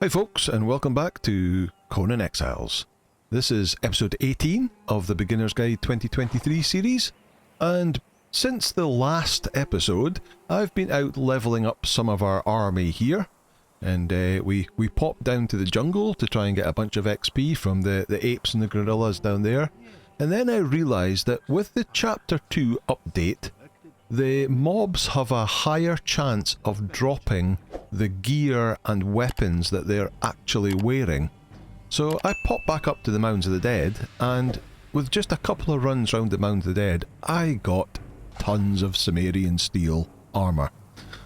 Hi folks, and welcome back to Conan Exiles. This is episode 18 of the Beginner's Guide 2023 series, and since the last episode, I've been out leveling up some of our army here, and we popped down to the jungle to try and get a bunch of XP from the apes and the gorillas down there, and then I realised that with the Chapter 2 update, the mobs have a higher chance of dropping the gear and weapons that they're actually wearing. So I popped back up to the Mounds of the Dead, and with just a couple of runs round the Mounds of the Dead, I got tons of Sumerian steel armour.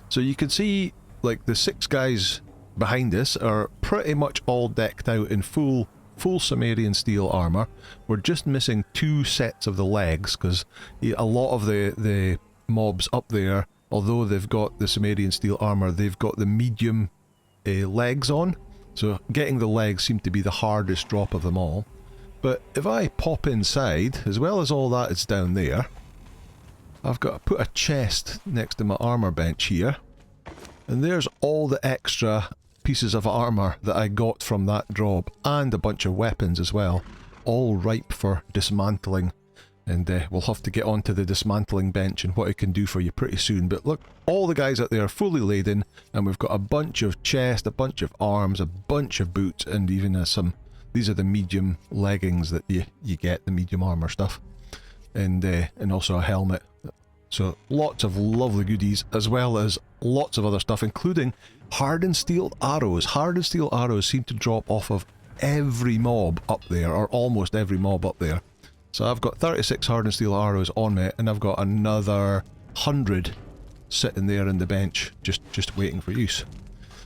So you can see, like, the 6 guys behind us are pretty much all decked out in full Sumerian steel armour. We're just missing 2 sets of the legs, because a lot of the mobs up there, although they've got the Sumerian steel armour, they've got the medium legs on, so getting the legs seemed to be the hardest drop of them all. But if I pop inside, as well as all that is down there, I've got to put a chest next to my armour bench here, and there's all the extra pieces of armour that I got from that drop, and a bunch of weapons as well, all ripe for dismantling. And we'll have to get onto the dismantling bench and what it can do for you pretty soon. But look, all the guys out there are fully laden, and we've got a bunch of chest, a bunch of arms, a bunch of boots, and even some... These are the medium leggings that you get, the medium armour stuff. And also a helmet. So lots of lovely goodies, as well as lots of other stuff, including hardened steel arrows. Hardened steel arrows seem to drop off of every mob up there, or almost every mob up there. So I've got 36 hardened steel arrows on me, and I've got another 100 sitting there in the bench, just waiting for use.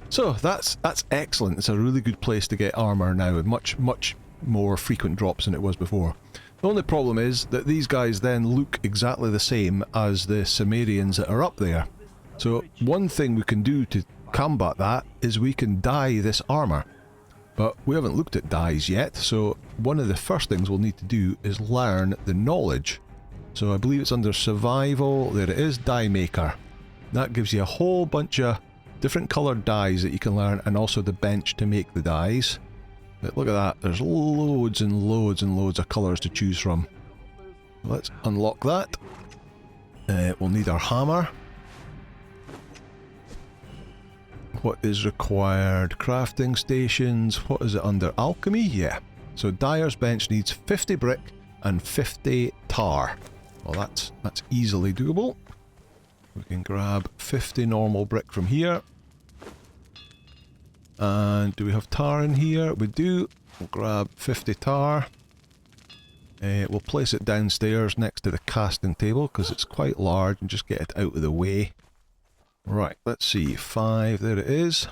So that's excellent. It's a really good place to get armour now, and much more frequent drops than it was before. The only problem is that these guys then look exactly the same as the Sumerians that are up there. So one thing we can do to combat that is we can dye this armour. But we haven't looked at dyes yet, so one of the first things we'll need to do is learn the knowledge. So I believe it's under survival, there it is, Dyemaker. That gives you a whole bunch of different coloured dyes that you can learn, and also the bench to make the dyes. But look at that, there's loads and loads and loads of colours to choose from. Let's unlock that. We'll need our hammer. What is required? Crafting stations. What is it under? Alchemy? Yeah. So Dyer's bench needs 50 brick and 50 tar. Well, that's easily doable. We can grab 50 normal brick from here. And do we have tar in here? We do. We'll grab 50 tar. We'll place it downstairs next to the casting table because it's quite large, and just get it out of the way. Right, let's see, 5, there it is.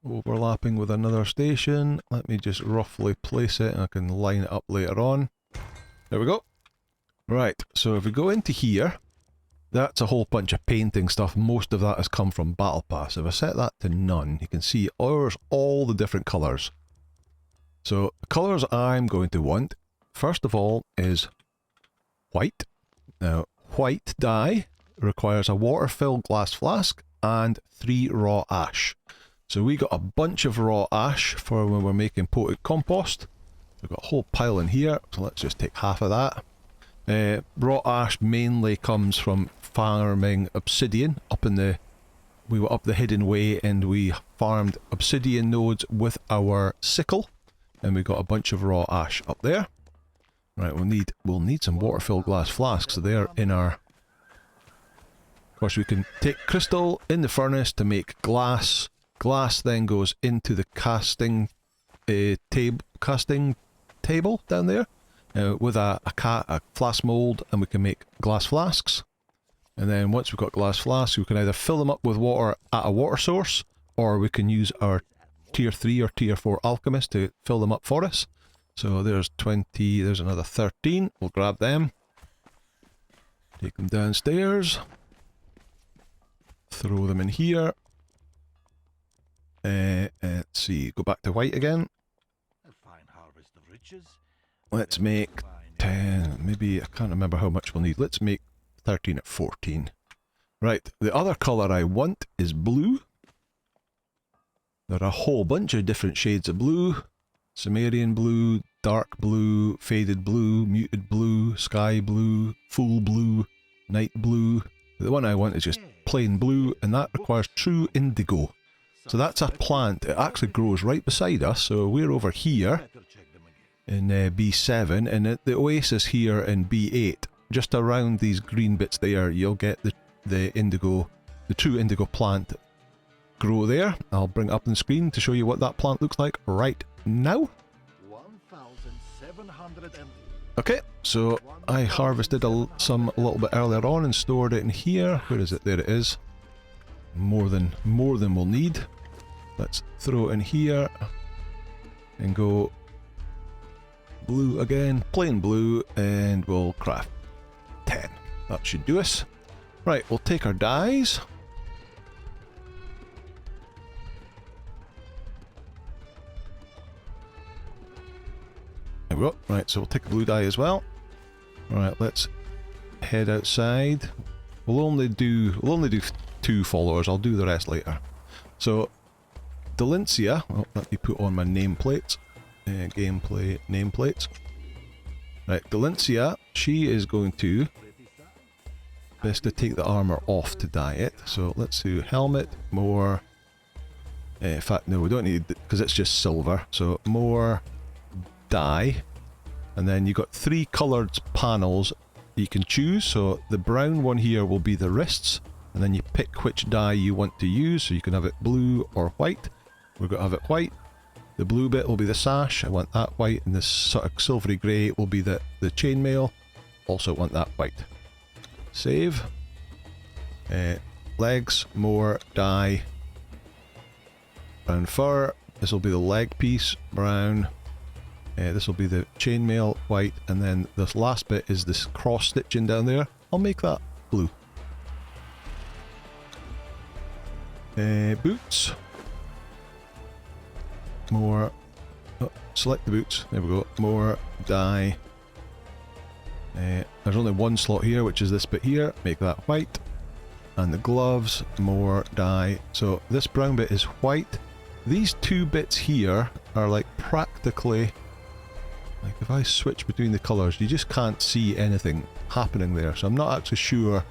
Overlapping with another station. Let me just roughly place it, and I can line it up later on. There we go. Right, so if we go into here, that's a whole bunch of painting stuff. Most of that has come from Battle Pass. If I set that to none, you can see there's all the different colours. So, the colours I'm going to want, first of all, is white. Now, white dye requires a water-filled glass flask and 3 raw ash. So we got a bunch of raw ash for when we're making potent compost. We've got a whole pile in here, so let's just take half of that. Raw ash mainly comes from farming obsidian up in the... We were up the hidden way and we farmed obsidian nodes with our sickle, and we got a bunch of raw ash up there. Right, we'll need some water-filled glass flasks, so they're in our... Of course, we can take crystal in the furnace to make glass. Glass then goes into the casting table down there with a flask mould, and we can make glass flasks. And then once we've got glass flasks, we can either fill them up with water at a water source, or we can use our tier 3 or tier 4 alchemist to fill them up for us. So there's 20, there's another 13. We'll grab them. Take them downstairs. Throw them in here. Let's see, go back to white again. Let's make 10, maybe, I can't remember how much we'll need. Let's make 13 at 14. Right, the other colour I want is blue. There are a whole bunch of different shades of blue. Sumerian blue, dark blue, faded blue, muted blue, sky blue, full blue, night blue. The one I want is just plain blue, and that requires true indigo. So that's a plant. It actually grows right beside us, so we're over here in B7, and at the oasis here in B8. Just around these green bits there, you'll get the indigo, the true indigo plant grow there. I'll bring it up on the screen to show you what that plant looks like right now. Okay, so I harvested some a little bit earlier on and stored it in here. Where is it? There it is. More than we'll need. Let's throw it in here and go blue again, plain blue, and we'll craft 10. That should do us. Right, we'll take our dyes. There we go. Right, so we'll take a blue dye as well. Alright, let's head outside. We'll only do 2 followers. I'll do the rest later. So Delincia, well, let me put on my nameplates. Gameplay nameplates. Right, Delincia, she is going to best to take the armour off to dye it. So let's do helmet, more. In fact, no, we don't need, because it's just silver. So more dye, and then you got 3 coloured panels you can choose. So the brown one here will be the wrists, and then you pick which dye you want to use. So you can have it blue or white. We're going to have it white. The blue bit will be the sash. I want that white, and this sort of silvery grey will be the chainmail. Also want that white. Save. Legs, more dye. Brown fur. This will be the leg piece, brown. This will be the chainmail, white, and then this last bit is this cross stitching down there. I'll make that blue. Boots. More. Oh, select the boots. There we go. More dye. There's only 1 slot here, which is this bit here. Make that white. And the gloves, more dye. So this brown bit is white. These 2 bits here are like practically, like if I switch between the colours, you just can't see anything happening there. So I'm not actually sure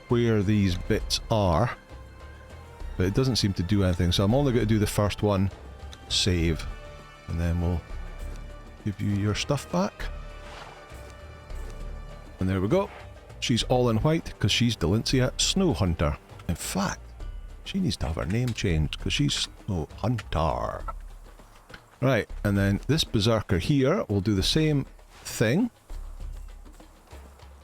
where these bits are, but it doesn't seem to do anything. So I'm only going to do the first one, save, and then we'll give you your stuff back. And there we go. She's all in white because she's Delincia Snow Hunter. In fact, she needs to have her name changed because she's Snow Hunter. Right, and then this berserker here will do the same thing,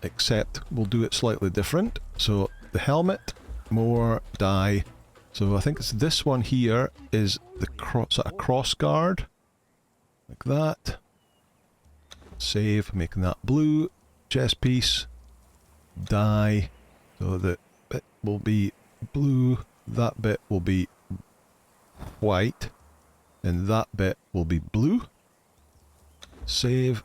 except we'll do it slightly different. So the helmet, more dye. So I think it's this one here is the sort of cross guard, like that. Save, making that blue. Chest piece, dye. So the bit will be blue. That bit will be white. And that bit will be blue. Save.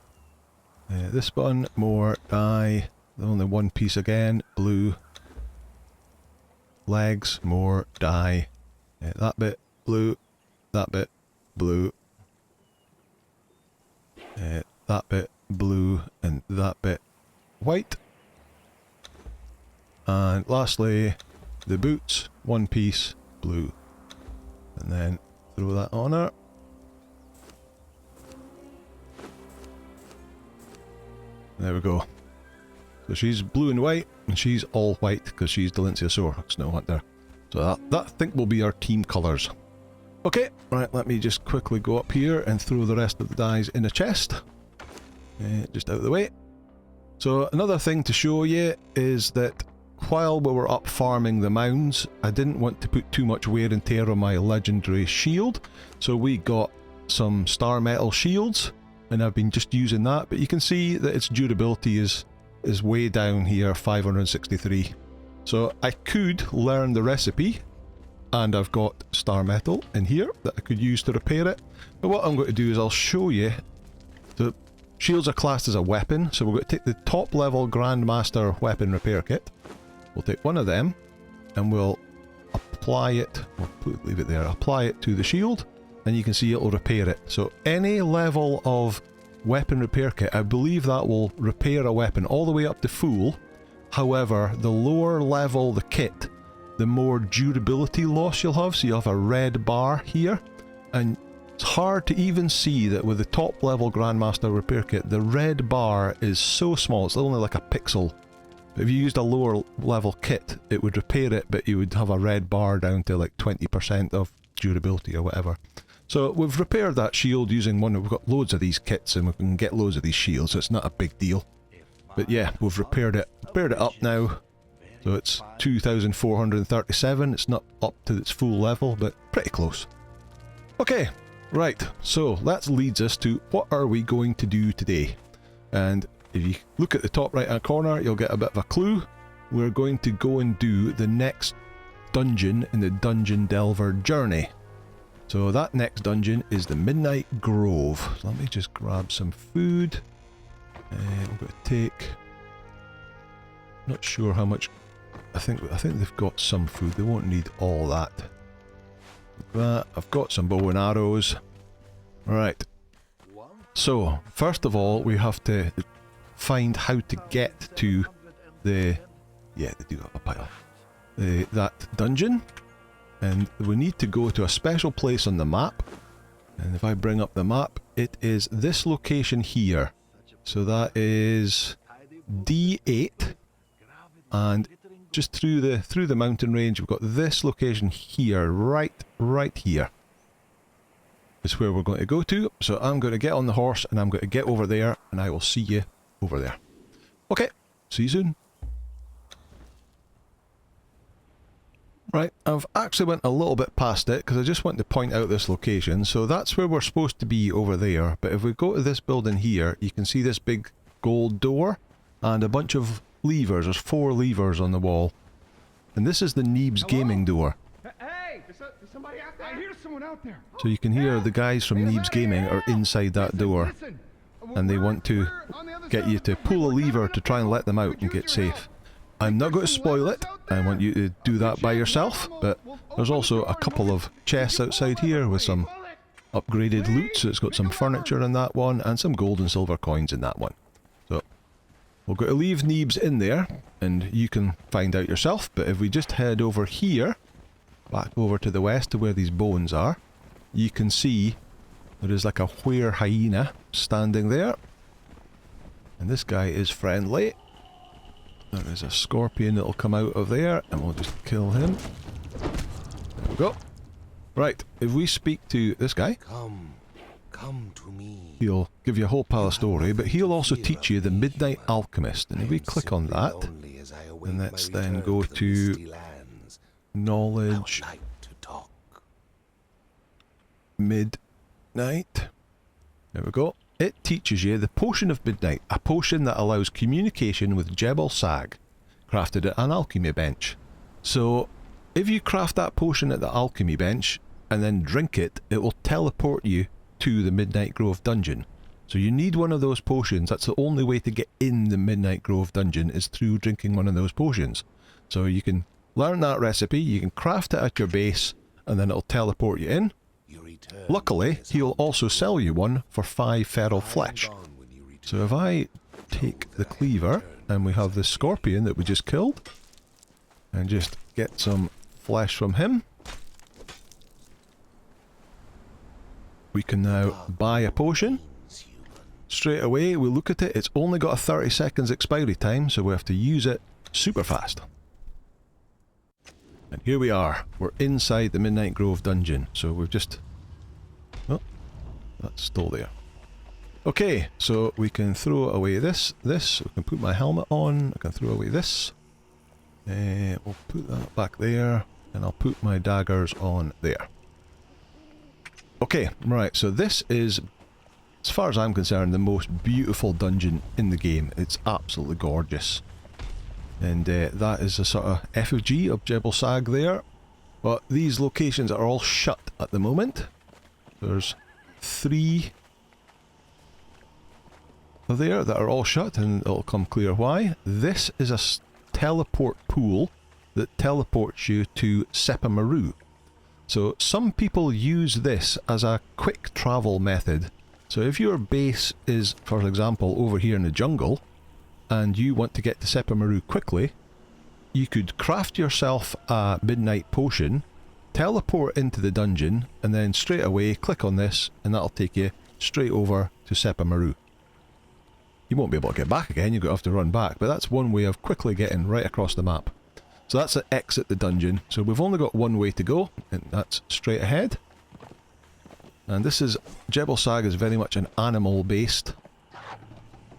This one, more dye. Only 1 piece again, blue. Legs, more dye. That bit, blue. That bit, blue. That bit, blue. And that bit, white. And lastly, the boots, 1 piece, blue. And then throw that on her. There we go. So she's blue and white, and she's all white because she's Delincia Snow Hunter. So that I think will be our team colours. Okay, right, let me just quickly go up here and throw the rest of the dyes in a chest. Just out of the way. So another thing to show you is that while we were up farming the mounds, I didn't want to put too much wear and tear on my legendary shield, so we got some star metal shields, and I've been just using that, but you can see that its durability is way down here, 563. So I could learn the recipe, and I've got star metal in here that I could use to repair it, but what I'm going to do is I'll show you. The shields are classed as a weapon, so we're going to take the top level Grandmaster weapon repair kit. We'll take one of them, and we'll apply it, leave it there, apply it to the shield, and you can see it'll repair it. So any level of weapon repair kit, I believe that will repair a weapon all the way up to full. However, the lower level the kit, the more durability loss you'll have. So you'll have a red bar here, and it's hard to even see that with the top level Grandmaster repair kit, the red bar is so small, it's only like a pixel. But if you used a lower level kit, it would repair it, but you would have a red bar down to like 20% of durability or whatever. So we've repaired that shield using one. We've got loads of these kits and we can get loads of these shields, so it's not a big deal. But yeah, we've repaired it up now. So it's 2,437. It's not up to its full level, but pretty close. Okay, right, so that leads us to what are we going to do today? And if you look at the top right hand corner, you'll get a bit of a clue. We're going to go and do the next dungeon in the Dungeon Delver journey. So that next dungeon is the Midnight Grove. So let me just grab some food. We're going to take... Not sure how much... I think they've got some food. They won't need all that. I've got some bow and arrows. Alright. So, first of all, we have to find how to get to the... Yeah, they do have a pile. That dungeon. And we need to go to a special place on the map. And if I bring up the map, it is this location here. So that is D8. And just through the mountain range, we've got this location here, right here. Is where we're going to go to. So I'm going to get on the horse and I'm going to get over there, and I will see you over there. Okay, see you soon. Right, I've actually went a little bit past it because I just want to point out this location. So that's where we're supposed to be over there. But if we go to this building here, you can see this big gold door and a bunch of levers. There's 4 levers on the wall. And this is the Neebs Gaming door. Hey, there's somebody out there. I hear someone out there. So you can hear the guys from Neebs Gaming are inside that door. And they want to get you to pull a lever to try and let them out and get safe. I'm not going to spoil it. I want you to do that by yourself. But there's also a couple of chests outside here with some upgraded loot. So it's got some furniture in that one and some gold and silver coins in that one. So we're going to leave Neebs in there and you can find out yourself. But if we just head over here, back over to the west to where these bones are, you can see there is like a were hyena standing there. And this guy is friendly. There is a scorpion that'll come out of there and we'll just kill him. There we go. Right, if we speak to this guy, come to me. He'll give you a whole pile of story, but he'll also teach you the Midnight Alchemist. And if we click on that, and let's then go to Knowledge Midnight. There we go. It teaches you the Potion of Midnight, a potion that allows communication with Jhebbal Sag, crafted at an alchemy bench. So, if you craft that potion at the alchemy bench, and then drink it, it will teleport you to the Midnight Grove dungeon. So you need one of those potions. That's the only way to get in the Midnight Grove dungeon, is through drinking one of those potions. So you can learn that recipe, you can craft it at your base, and then it'll teleport you in. Luckily, he'll also sell you one for 5 feral flesh. So if I take the cleaver, and we have this scorpion that we just killed, and just get some flesh from him, we can now buy a potion. Straight away, we look at it, it's only got a 30 seconds expiry time, so we have to use it super fast. And here we are, we're inside the Midnight Grove dungeon, so we've just... Oh, that's still there. Okay, so we can throw away this, we can put my helmet on, I can throw away this. We'll put that back there, and I'll put my daggers on there. Okay, right, so this is, as far as I'm concerned, the most beautiful dungeon in the game. It's absolutely gorgeous. And that is a sort of effigy of Jhebbal Sag there. But these locations are all shut at the moment. There's 3 there that are all shut, and it'll come clear why. This is a teleport pool that teleports you to Sepamaru. So some people use this as a quick travel method. So if your base is, for example, over here in the jungle, and you want to get to Sepamaru quickly, you could craft yourself a midnight potion, teleport into the dungeon, and then straight away click on this, and that'll take you straight over to Sepamaru. You won't be able to get back again, you're going to have to run back, but that's one way of quickly getting right across the map. So that's an exit the dungeon. So we've only got one way to go, and that's straight ahead. And this is, Jhebbal Sag is very much an animal based.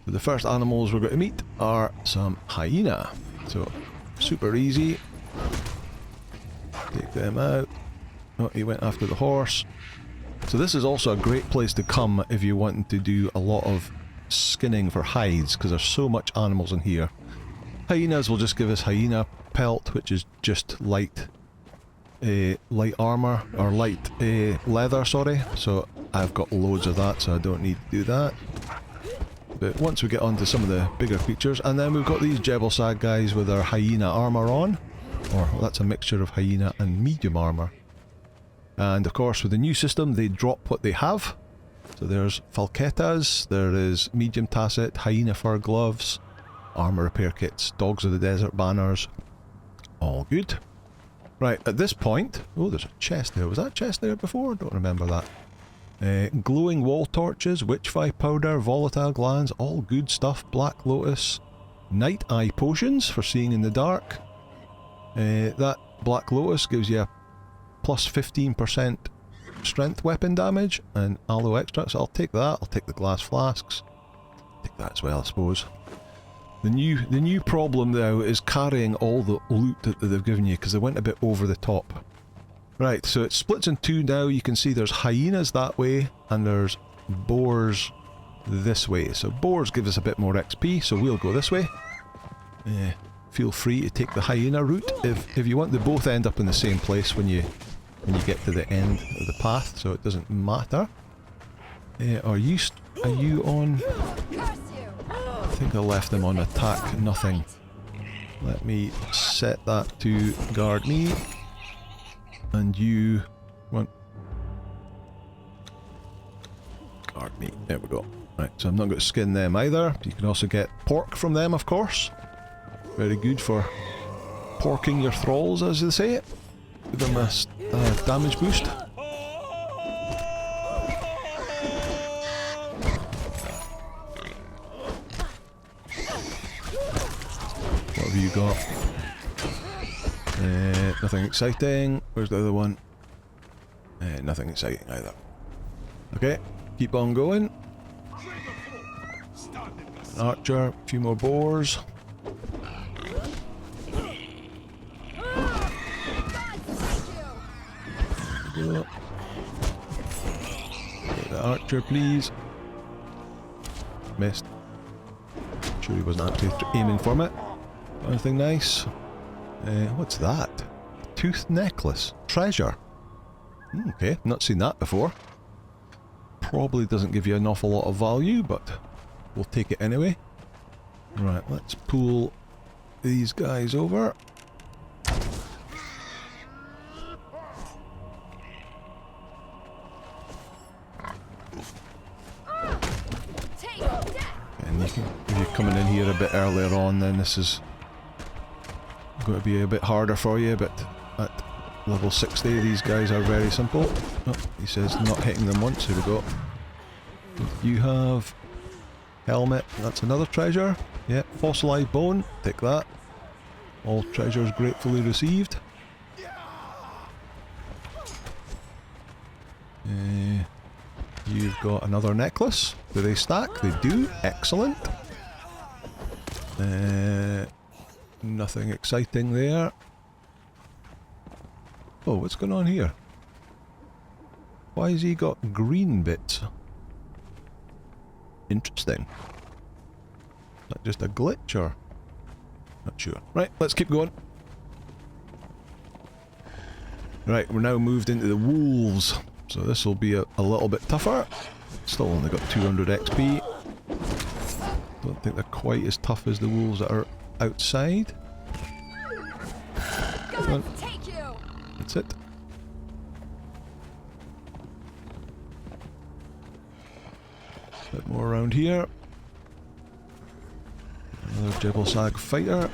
So the first animals we're going to meet are some hyena. So super easy. Take them out. Oh, he went after the horse. So this is also a great place to come if you want to do a lot of skinning for hides, because there's so much animals in here. Hyenas will just give us hyena pelt, which is just light armour, or light leather, sorry. So I've got loads of that, so I don't need to do that. But once we get onto some of the bigger creatures, and then we've got these Jhebbal Sag guys with their hyena armour on, or well, that's a mixture of hyena and medium armour. And of course with the new system they drop what they have. So there's falcattas, there is medium tasset, hyena fur gloves, armour repair kits, dogs of the desert banners, all good. Right, at this point, oh there's a chest there, was that chest there before? I don't remember that. Glowing wall torches, witchfire powder, volatile glands, all good stuff, black lotus, night eye potions for seeing in the dark. That black lotus gives you a plus 15% strength weapon damage, and aloe extract, so I'll take that. I'll take the glass flasks. Take that as well, I suppose. The new problem now is carrying all the loot that they've given you, because they went a bit over the top. Right, so it splits in two now. You can see there's hyenas that way, and there's boars this way. So boars give us a bit more XP, so we'll go this way. Feel free to take the hyena route if you want. They both end up in the same place when you get to the end of the path, so it doesn't matter. Are you on? I think I left them on attack nothing. Let me set that to guard me. And you want guard me. There we go. Right, so I'm not going to skin them either. You can also get pork from them, of course. Very good for porking your thralls, as they say. Give them a damage boost. What have you got? Nothing exciting. Where's the other one? Nothing exciting either. Okay, keep on going. Archer, a few more boars. Get the archer, please. Missed. Sure he wasn't actually aiming for it. Anything nice? What's that? A tooth necklace. Treasure. Okay, not seen that before. Probably doesn't give you an awful lot of value, but we'll take it anyway. Right, let's pull these guys over. And if you're coming in here a bit earlier on, then this is going to be a bit harder for you, but at level 60 these guys are very simple. Oh, he says not hitting them once. Here we go. You have helmet, that's another treasure. Yeah, fossilized bone, take that. All treasures gratefully received. You've got another necklace. Do they stack? They do. Excellent. Nothing exciting there. Oh, what's going on here? Why has he got green bits? Interesting. Is that just a glitch or? Not sure. Right, let's keep going. Right, we're now moved into the wolves. So this will be a little bit tougher. Still only got 200 XP. Don't think they're quite as tough as the wolves that are outside. Come on. Take you. That's it. Bit more around here. Another Jhebbal Sag fighter.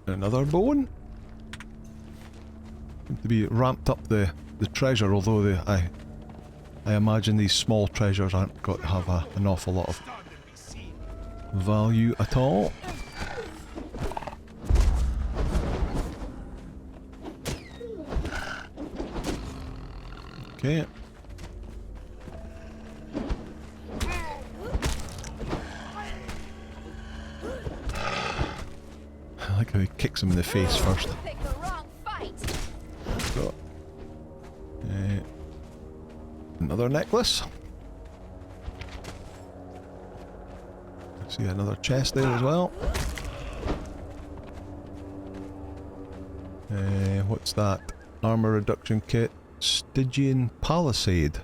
Another bone. Seem to be ramped up the treasure, although I imagine these small treasures aren't got to have an awful lot of value at all. Okay. I like how he kicks him in the face first. Pick the wrong fight. Got another necklace. I see another chest there as well. What's that? Armour reduction kit. Stygian Palisade.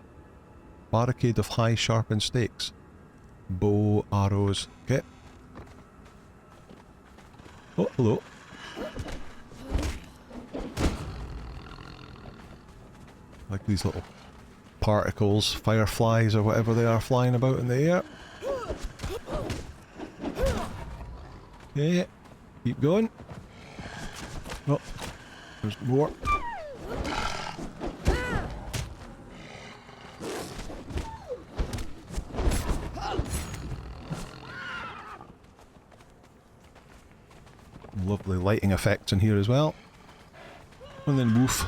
Barricade of high sharpened stakes. Bow, arrows. Okay. Oh, hello. Like these little particles, fireflies or whatever they are flying about in the air. Okay. Keep going. Oh, there's more. Lovely lighting effects in here as well. And then woof.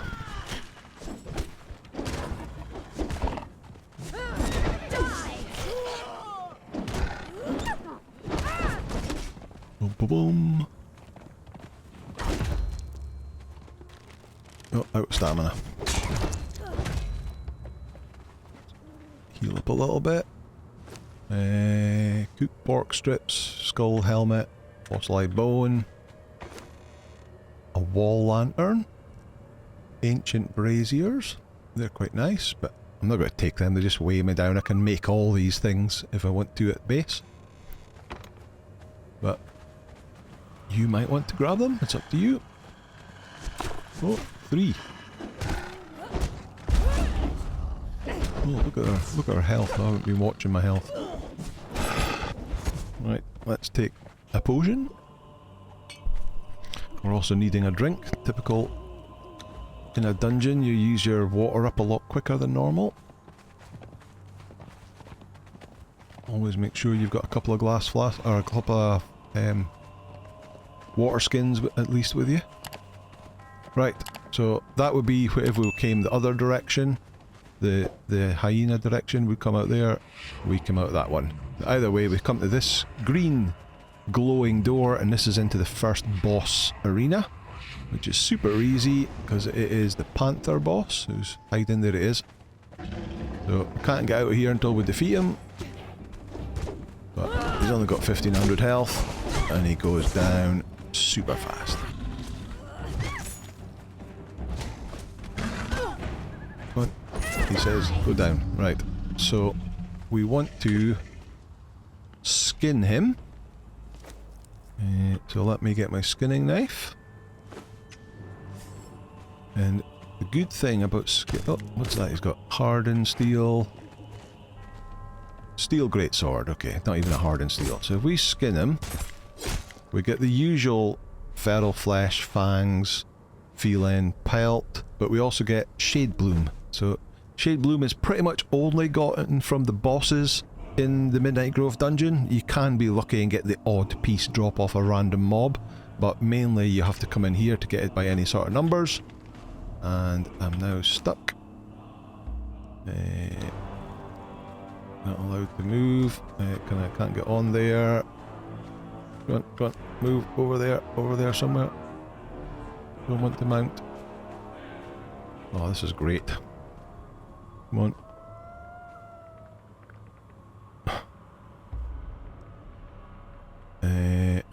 Boom, boom, boom. Oh, out of stamina. Heal up a little bit. Cooked pork strips, skull helmet, fossilized bone. A wall lantern, ancient braziers. They're quite nice, but I'm not going to take them. They just weigh me down. I can make all these things if I want to at base, but you might want to grab them. It's up to you. Oh, 3. Oh, look at her health. I haven't been watching my health. Right, let's take a potion. We're also needing a drink. Typical in a dungeon, you use your water up a lot quicker than normal. Always make sure you've got a couple of glass flasks, or a couple of water skins at least with you. Right, so that would be if we came the other direction. The hyena direction would come out there, we come out that one. Either way, we come to this green glowing door, and this is into the first boss arena, which is super easy because it is the panther boss who's hiding. There it is. So we can't get out of here until we defeat him, but he's only got 1500 health and he goes down super fast. Come on. He says go down. Right, so we want to skin him. So let me get my skinning knife. And the good thing about skin... Oh, what's that? He's got hardened steel. Steel greatsword. Okay, not even a hardened steel. So if we skin him, we get the usual feral flesh, fangs, feline, pelt, but we also get shade bloom. So shade bloom is pretty much only gotten from the bosses in the Midnight Grove dungeon. You can be lucky and get the odd piece drop off a random mob, but mainly you have to come in here to get it by any sort of numbers. And I'm now stuck. Not allowed to move. Can't get on there. Come on, move over there somewhere. Don't want to mount. Oh, this is great. Come on.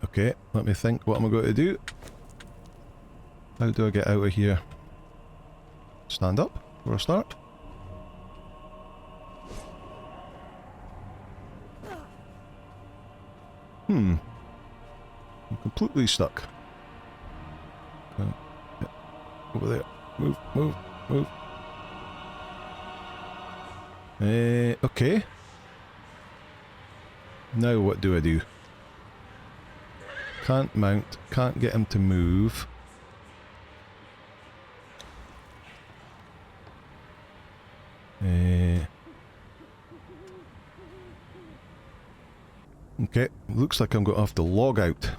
Okay, let me think what am I going to do. How do I get out of here? Stand up for a start. I'm completely stuck. Yeah. Over there. Move, move, move. Okay. Now what do I do? Can't mount, can't get him to move. Okay, looks like I'm going to have to log out.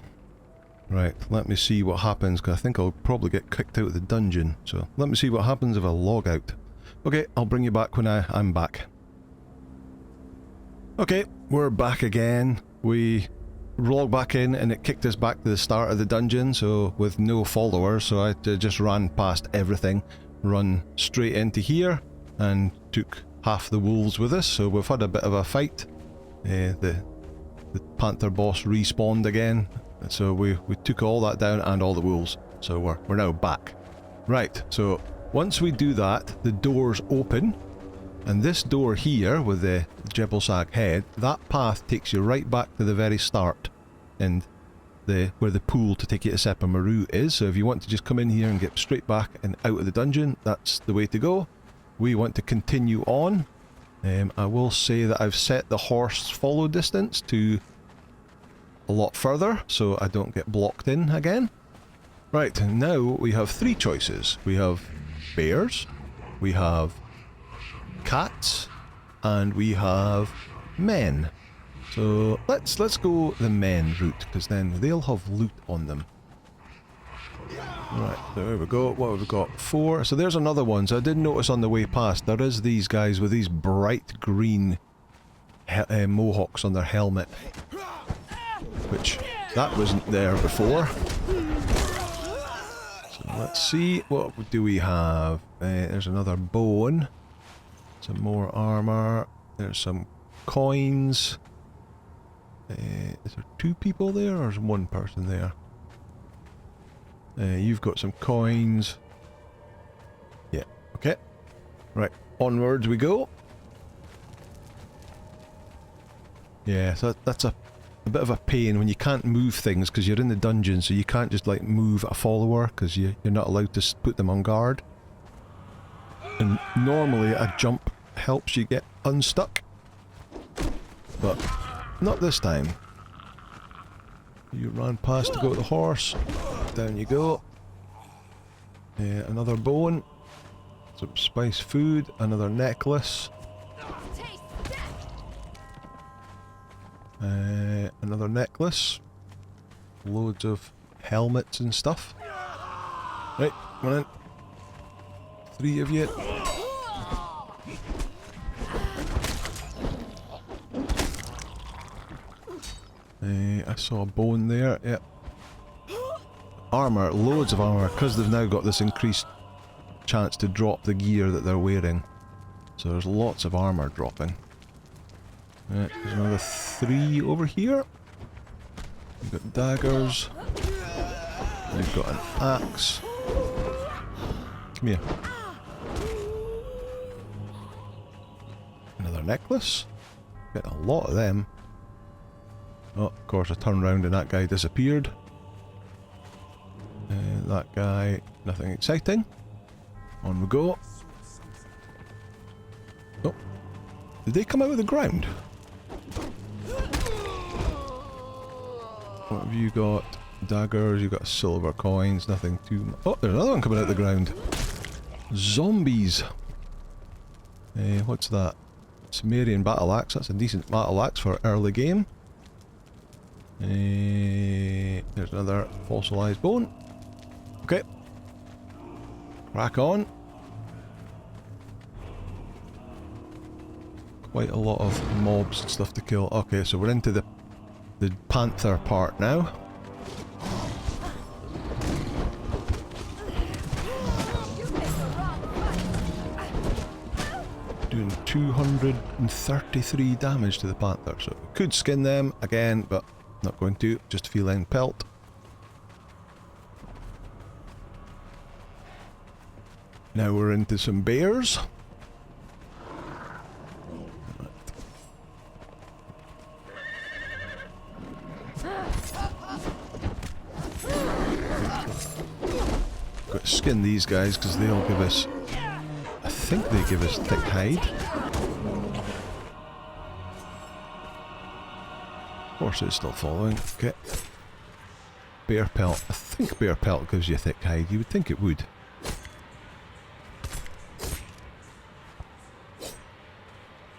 Right, let me see what happens, because I think I'll probably get kicked out of the dungeon. So, let me see what happens if I log out. Okay, I'll bring you back when I'm back. Okay, we're back again. We logged back in and it kicked us back to the start of the dungeon, so with no followers, so I just ran past everything, run straight into here, and took half the wolves with us, so we've had a bit of a fight. The panther boss respawned again, so we took all that down and all the wolves, so we're now back. Right, so once we do that, the doors open, and this door here with the Jhebbal Sag head, that path takes you right back to the very start, and where the pool to take you to Sepa Maru is, so if you want to just come in here and get straight back and out of the dungeon, that's the way to go. We want to continue on. I will say that I've set the horse follow distance to a lot further, so I don't get blocked in again. Right, now we have three choices. We have bears, we have cats, and we have men. So let's go the men route, because then they'll have loot on them. Right, there we go. What have we got? 4. So there's another one. So I did notice on the way past, there is these guys with these bright green mohawks on their helmet. Which, that wasn't there before. So let's see, what do we have? There's another bone. Some more armour. There's some coins. Is there 2 people there, or is one person there? You've got some coins. Yeah, okay. Right, onwards we go. Yeah, so that's a bit of a pain when you can't move things because you're in the dungeon, so you can't just like move a follower because you're not allowed to put them on guard. And normally a jump helps you get unstuck, but not this time. You ran past to go to the horse. Down you go. Another bone. Some spice food. Another necklace. Another necklace. Loads of helmets and stuff. Right, come on in. 3 of you. I saw a bone there. Yep. Armour, loads of armour, because they've now got this increased chance to drop the gear that they're wearing. So there's lots of armour dropping. Right, there's another 3 over here. We've got daggers. We've got an axe. Come here. Another necklace. Getting a lot of them. Oh, of course I turned around and that guy disappeared. That guy, nothing exciting. On we go. Oh, did they come out of the ground? What have you got? Daggers, you got silver coins, nothing too much. Oh, there's another one coming out of the ground. Zombies. What's that? Sumerian battle axe. That's a decent battle axe for early game. There's another fossilized bone. Okay. Crack on. Quite a lot of mobs and stuff to kill. Okay, so we're into the panther part now. Doing 233 damage to the panther, so we could skin them again, but not going to. Just feline pelt. Now we're into some bears. Got to skin these guys because they'll give us... I think they give us thick hide. Horse is still following. Okay. Bear pelt. I think bear pelt gives you thick hide. You would think it would.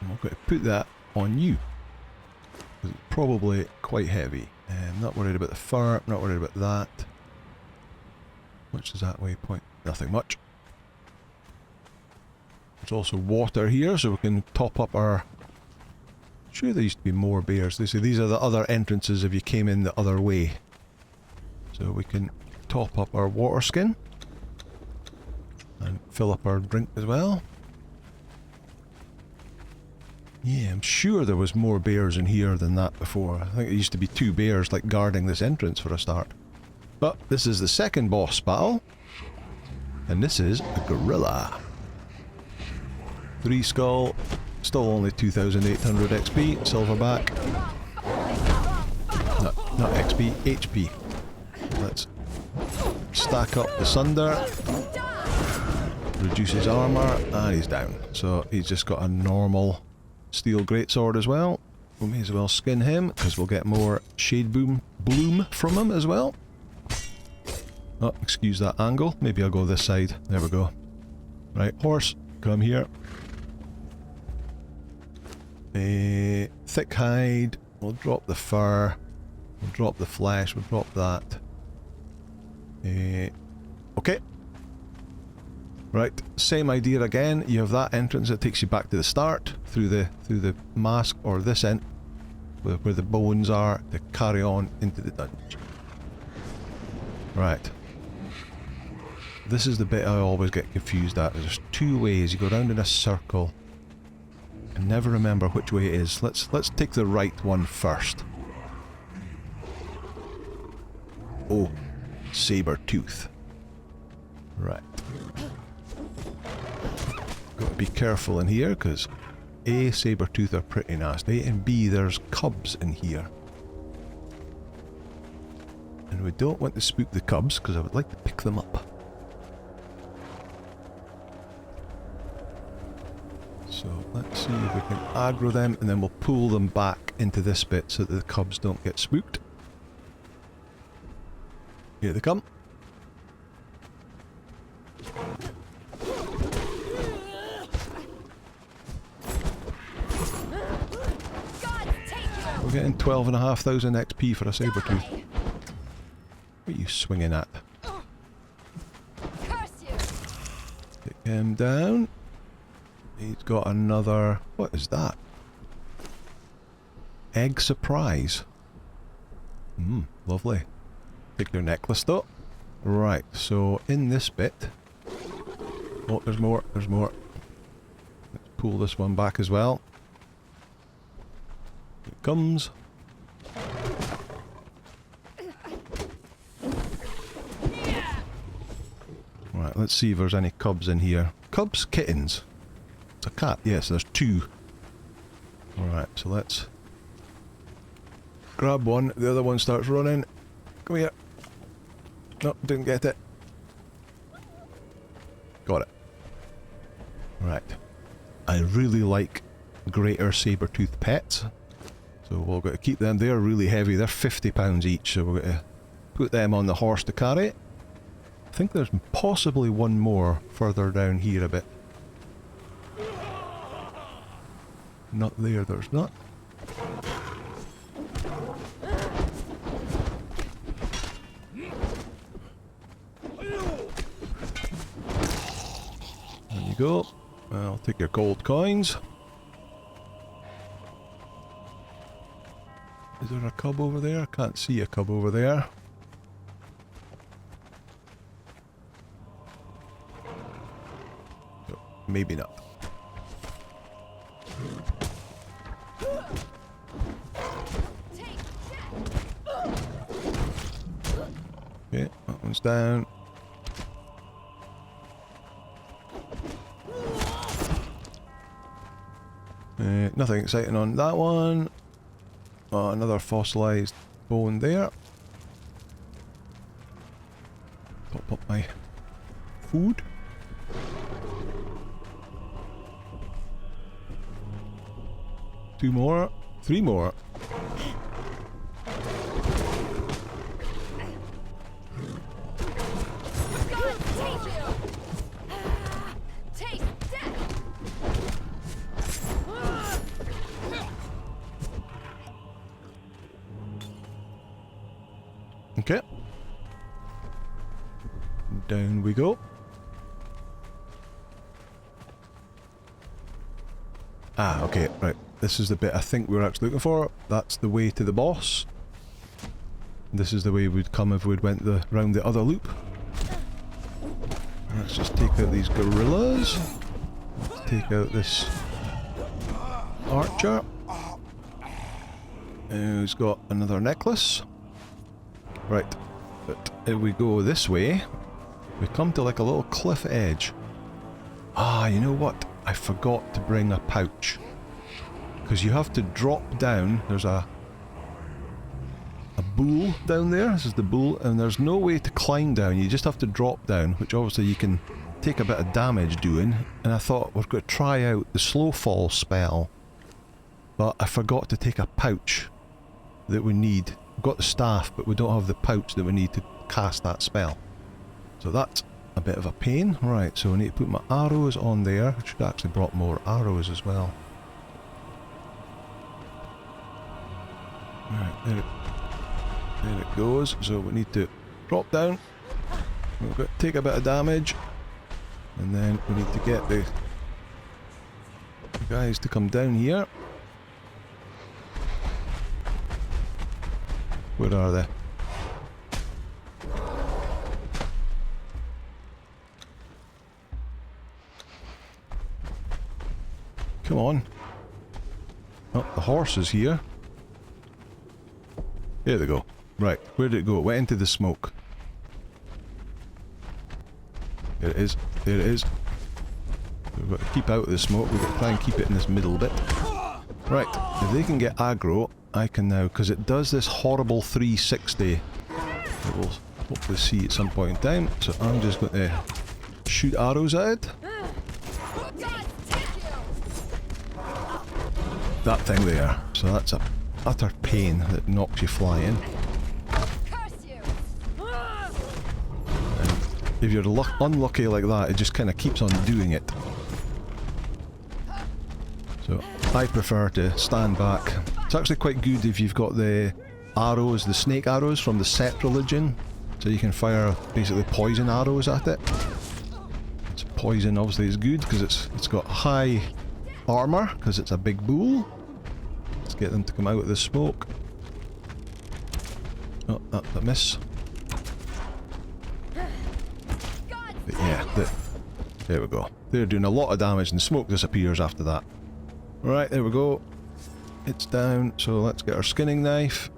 I'm going to put that on you. Because it's probably quite heavy. I'm not worried about the fur. Not worried about that. Much does that waypoint? Nothing much. There's also water here, so we can top up our... Sure, there used to be more bears. These are the other entrances if you came in the other way. So we can top up our water skin. And fill up our drink as well. Yeah, I'm sure there was more bears in here than that before. I think it used to be 2 bears like guarding this entrance for a start. But this is the second boss battle. And this is a gorilla. 3 skull. Still only 2,800 XP. Silverback. Not XP, HP. Let's stack up the sunder. Reduces armour. And he's down. So he's just got a normal steel greatsword as well. We may as well skin him because we'll get more shade bloom from him as well. Oh, excuse that angle. Maybe I'll go this side. There we go. Right, horse, come here. Thick hide. We'll drop the fur. We'll drop the flesh. We'll drop that. Okay. Right, same idea again. You have that entrance that takes you back to the start through the mask or this end where the bones are to carry on into the dungeon. Right. This is the bit I always get confused at. There's 2 ways. You go round in a circle. I never remember which way it is. Let's take the right one first. Oh, saber tooth. Right. Got to be careful in here because A, saber tooth are pretty nasty, and B, there's cubs in here. And we don't want to spook the cubs because I would like to pick them up. So let's see if we can aggro them and then we'll pull them back into this bit so that the cubs don't get spooked. Here they come. We're getting 12,500 XP for a saber tooth. What are you swinging at? Take him down. He's got another... What is that? Egg surprise. Lovely. Take your necklace though. Right, so in this bit... Oh, there's more, there's more. Let's pull this one back as well. Here it comes. Right, let's see if there's any cubs in here. Cubs? Kittens? It's a cat, yes, there's 2. Alright, so let's grab one, the other one starts running. Come here. No, didn't get it. Got it. Right. I really like greater saber-tooth pets. So we're going to keep them. They're really heavy, they're £50 each, so we're going to put them on the horse to carry. I think there's possibly one more further down here a bit. Not there, there's not. There you go. I'll take your gold coins. Is there a cub over there? I can't see a cub over there. No, maybe not. Okay, that one's down. Nothing exciting on that one. Oh, another fossilised bone there. Pop my food. Two more. Three more. Okay. Down we go. Ah, okay, right. This is the bit I think we were actually looking for. That's the way to the boss. This is the way we'd come if we'd went round the other loop. Let's just take out these gorillas. Let's take out this archer. Who's got another necklace. Right, but if we go this way, we come to like a little cliff edge. Ah, you know what? I forgot to bring a pouch. Because you have to drop down. There's a bull down there. This is the bull, and there's no way to climb down. You just have to drop down, which obviously you can take a bit of damage doing. And I thought we're going to try out the slow fall spell, but I forgot to take a pouch that we need. We've got the staff, but we don't have the pouch that we need to cast that spell. So that's a bit of a pain. Right, so I need to put my arrows on there. I should have actually brought more arrows as well. Right, there it goes. So we need to drop down. We've got to take a bit of damage. And then we need to get the guys to come down here. Where are they? Come on. Oh, the horse is here. There they go. Right, where did it go? It went into the smoke. There it is. There it is. We've got to keep out of the smoke. We've got to try and keep it in this middle bit. Right, if they can get aggro, I can now, because it does this horrible 360 that we'll hopefully see at some point in time. So I'm just going to shoot arrows at it. That thing there. So that's a utter pain that knocks you flying. And if you're unlucky like that, it just kind of keeps on doing it. So I prefer to stand back. It's actually quite good if you've got the arrows, the snake arrows from the Set religion, so you can fire basically poison arrows at it. It's poison obviously is good because it's got high armour because it's a big bull. Let's get them to come out of the smoke. Oh, that's a miss. But yeah, there we go. They're doing a lot of damage and the smoke disappears after that. Right, there we go. It's down, so let's get our skinning knife.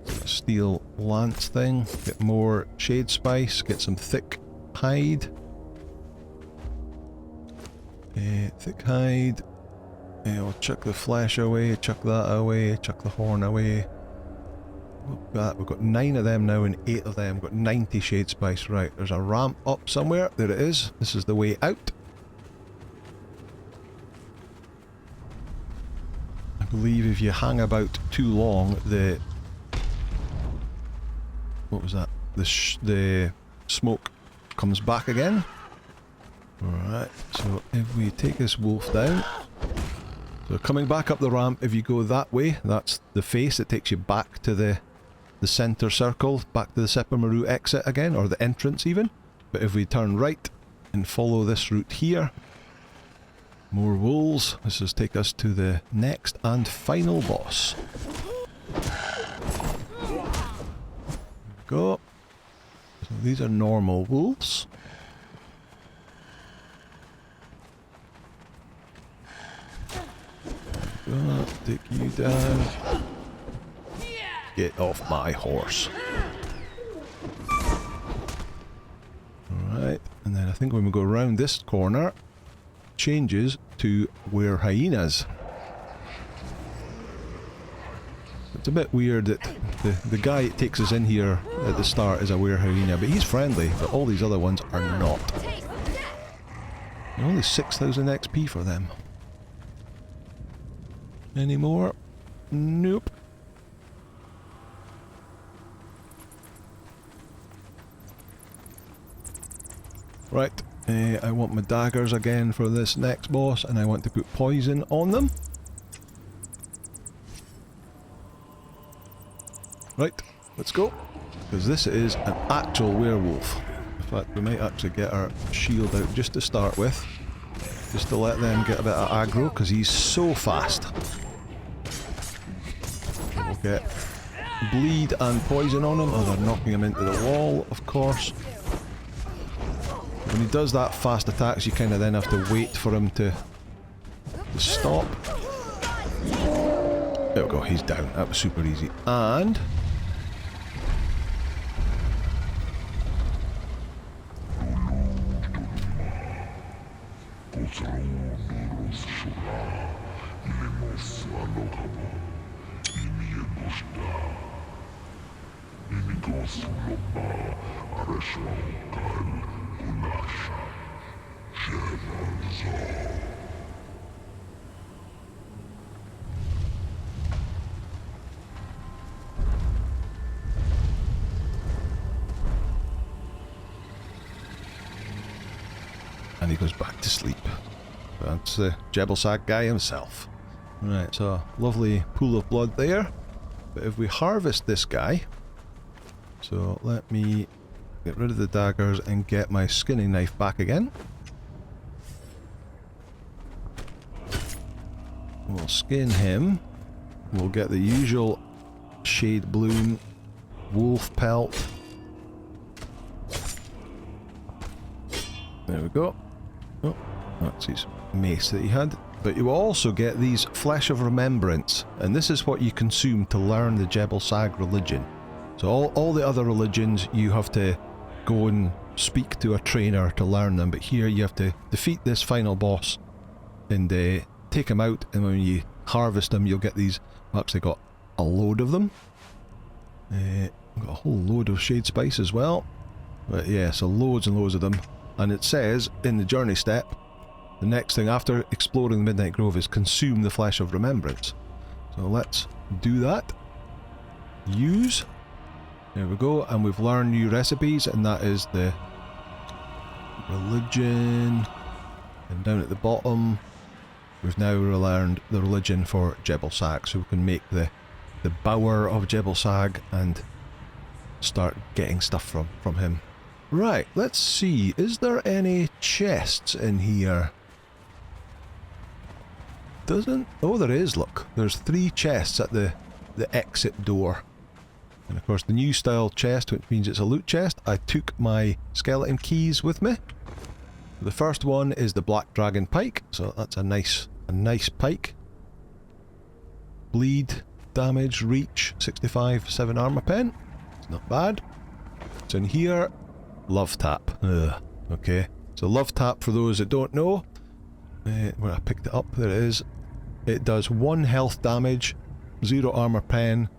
A steel lance thing. Get more shade spice. Get some thick hide. Thick hide. We'll chuck the flesh away, chuck that away, chuck the horn away. We've got 9 of them now and 8 of them. We've got 90 shade spice. Right, there's a ramp up somewhere. There it is. This is the way out. I believe if you hang about too long, the... What was that? The smoke comes back again. Alright, so if we take this wolf down... So coming back up the ramp, if you go that way, that's the face, it takes you back to the centre circle, back to the Sepamaru exit again, or the entrance even. But if we turn right and follow this route here, more wolves, this will take us to the next and final boss. There we go. So these are normal wolves. Take you down. Get off my horse. Alright, and then I think when we go around this corner, changes to where hyenas. It's a bit weird that the guy that takes us in here at the start is a were hyena, but he's friendly, but all these other ones are not. And only 6,000 XP for them. Any more? Nope. Right, I want my daggers again for this next boss, and I want to put poison on them. Right, let's go. Because this is an actual werewolf. In fact, we might actually get our shield out just to start with. Just to let them get a bit of aggro, because he's so fast. We'll get bleed and poison on him. Oh, they're knocking him into the wall, of course. When he does that fast attacks, you kind of then have to wait for him to stop. There we go, he's down. That was super easy. And he goes back to sleep. That's the Jhebbal Sag guy himself. Right, so lovely pool of blood there. But if we harvest this guy, so let me get rid of the daggers and get my skinning knife back again. We'll skin him. We'll get the usual shade bloom, wolf pelt. There we go. Oh, that's his mace that he had. But you also get these Flesh of Remembrance, and this is what you consume to learn the Jhebbal Sag religion. So all the other religions you have to go and speak to a trainer to learn them, but here you have to defeat this final boss and take him out, and when you harvest him you'll get these. I've actually got a load of them. I've got a whole load of shade spice as well. But yeah, so loads and loads of them. And it says in the journey step, the next thing after exploring the Midnight Grove is consume the Flesh of Remembrance. So let's do that. Use. There we go, and we've learned new recipes, and that is the religion. And down at the bottom, we've now learned the religion for Jhebbal Sag, so we can make the Bower of Jhebbal Sag and start getting stuff from him. Right, let's see, is there any chests in here? Doesn't... oh, there is, look. There's 3 chests at the exit door. And of course the new style chest, which means it's a loot chest. I took my skeleton keys with me. The first one is the Black Dragon Pike, so that's a nice pike. Bleed, damage, reach, 65, 7 armour pen. It's not bad. It's in here. Love tap. Ugh. Okay. So love tap, for those that don't know, where I picked it up, there it is. It does 1 health damage, 0 armour pen,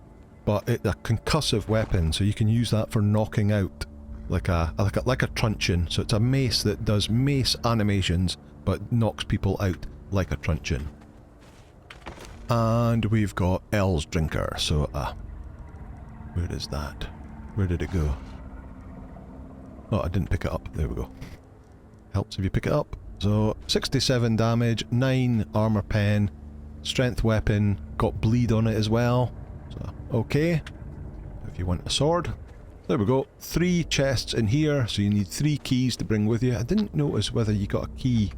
but it's a concussive weapon, so you can use that for knocking out like a truncheon. So it's a mace that does mace animations, but knocks people out like a truncheon. And we've got L's Drinker, so where is that? Where did it go? Oh, I didn't pick it up. There we go. Helps if you pick it up. So 67 damage, 9 armor pen, strength weapon, got bleed on it as well. So okay. If you want a sword. There we go. 3 chests in here, so you need 3 keys to bring with you. I didn't notice whether you got a key.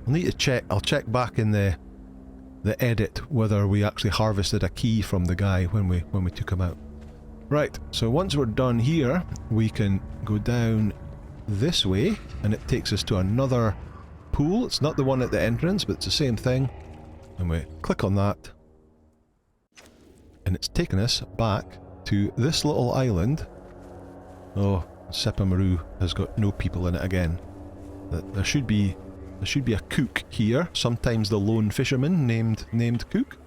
I'll need to check. I'll check back in the edit whether we actually harvested a key from the guy when we took him out. Right, so once we're done here, we can go down this way, and it takes us to another pool. It's not the one at the entrance, but it's the same thing. And we click on that, and it's taken us back to this little island. Oh, Sepamaru has got no people in it again. There should be a cook here, sometimes the lone fisherman named Cook.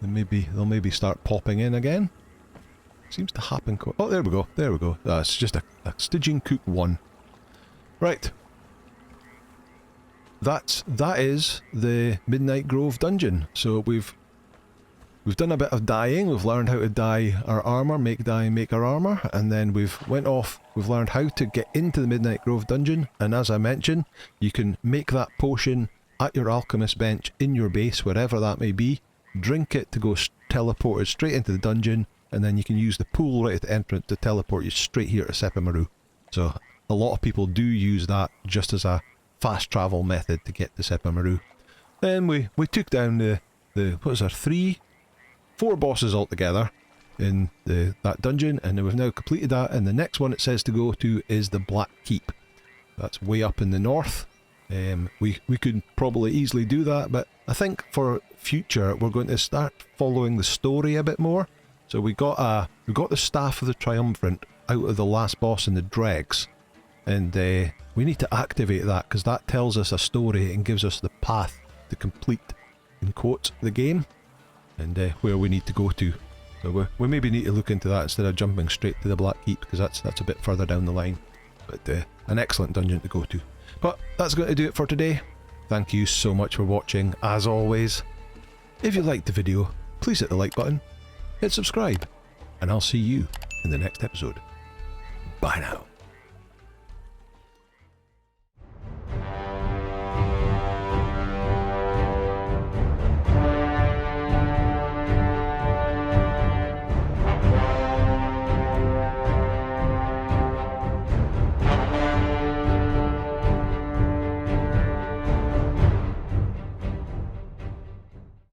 they'll maybe start popping in again. Seems to happen. Oh, there we go. There we go. It's just a Stygian Cook 1. Right. That is the Midnight Grove dungeon. So we've done a bit of dyeing. We've learned how to dye our armour, make our armour, and then we've learned how to get into the Midnight Grove dungeon. And as I mentioned, you can make that potion at your alchemist bench in your base, wherever that may be. Drink it to go teleported straight into the dungeon, and then you can use the pool right at the entrance to teleport you straight here to Sephimaru. So a lot of people do use that just as a fast travel method to get to Sephimaru. Then we took down the what was there, 4 bosses altogether in that dungeon, and we've now completed that, and the next one it says to go to is the Black Keep. That's way up in the north. We could probably easily do that, but I think for future we're going to start following the story a bit more. So we got the Staff of the Triumphant out of the last boss in the dregs, and we need to activate that because that tells us a story and gives us the path to complete, in quotes, the game, and where we need to go to. So we maybe need to look into that instead of jumping straight to the Black Keep, because that's a bit further down the line. But an excellent dungeon to go to. But that's going to do it for today. Thank you so much for watching, as always. If you liked the video, please hit the like button, hit subscribe, and I'll see you in the next episode. Bye now.